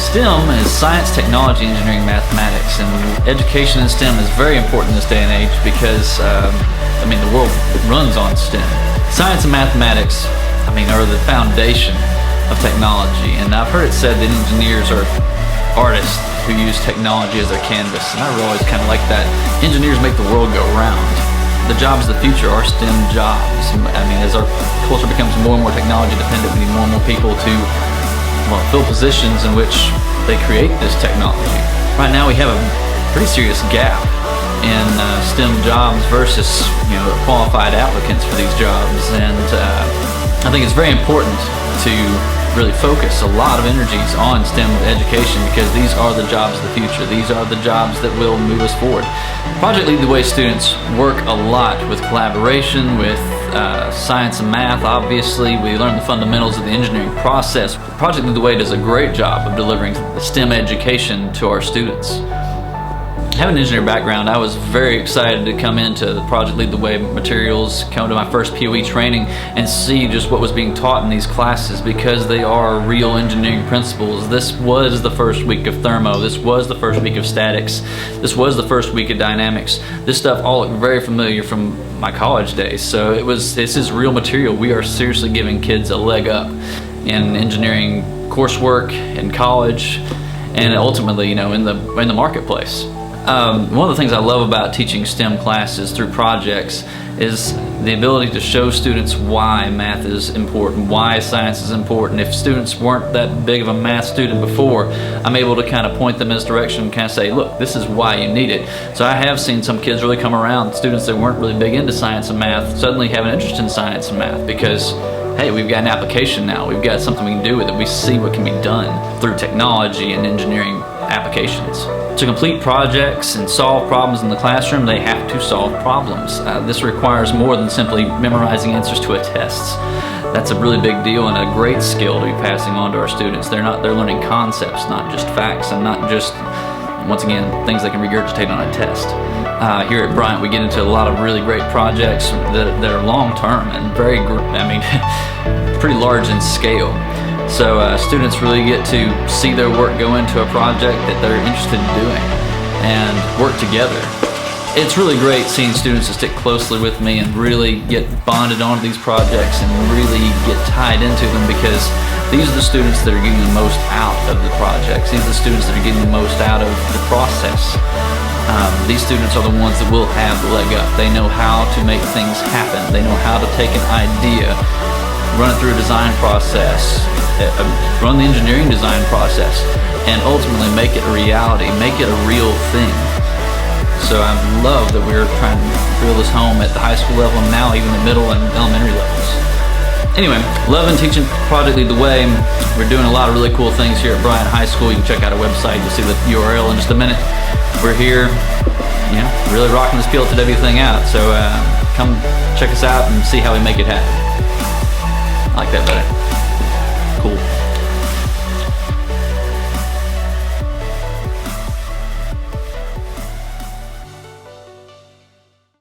STEM is science, technology, engineering, mathematics, and education in STEM is very important in this day and age because, the world runs on STEM. Science and mathematics, are the foundation of technology, and I've heard it said that engineers are artists who use technology as their canvas, and I always kind of like that. Engineers make the world go round. The jobs of the future are STEM jobs. As our culture becomes more and more technology dependent, we need more and more people to fill positions in which they create this technology. Right now we have a pretty serious gap in STEM jobs versus qualified applicants for these jobs, and I think it's very important to really focus a lot of energies on STEM education because these are the jobs of the future. These are the jobs that will move us forward. Project Lead the Way students work a lot with collaboration, with science and math. Obviously, we learn the fundamentals of the engineering process. Project Lead the Way does a great job of delivering STEM education to our students. Having an engineering background, I was very excited to come into the Project Lead the Way materials, come to my first POE training, and see just what was being taught in these classes because they are real engineering principles. This was the first week of thermo, this was the first week of statics, this was the first week of dynamics. This stuff all looked very familiar from my college days, so this is real material. We are seriously giving kids a leg up in engineering coursework in college and ultimately, in the marketplace. One of the things I love about teaching STEM classes through projects is the ability to show students why math is important, why science is important. If students weren't that big of a math student before, I'm able to kind of point them in this direction and kind of say, look, this is why you need it. So I have seen some kids really come around, students that weren't really big into science and math, suddenly have an interest in science and math because, hey, we've got an application now, we've got something we can do with it, we see what can be done through technology and engineering applications. To complete projects and solve problems in the classroom, they have to solve problems. This requires more than simply memorizing answers to a test. That's a really big deal and a great skill to be passing on to our students. They're learning concepts, not just facts, and not just, once again, things they can regurgitate on a test. Here at Bryant, we get into a lot of really great projects that are long-term and pretty large in scale. So students really get to see their work go into a project that they're interested in doing and work together. It's really great seeing students that stick closely with me and really get bonded onto these projects and really get tied into them because these are the students that are getting the most out of the projects. These are the students that are getting the most out of the process. These students are the ones that will have the leg up. They know how to make things happen. They know how to take an idea, run it through a design process, run the engineering design process, and ultimately make it a reality, make it a real thing. So I love that we're trying to drill this home at the high school level and now even the middle and elementary levels. Anyway, loving teaching Project Lead the Way. We're doing a lot of really cool things here at Bryant High School. You can check out our website. You'll see the URL in just a minute. We're here, really rocking this PLTW thing out. So come check us out and see how we make it happen. I like that better.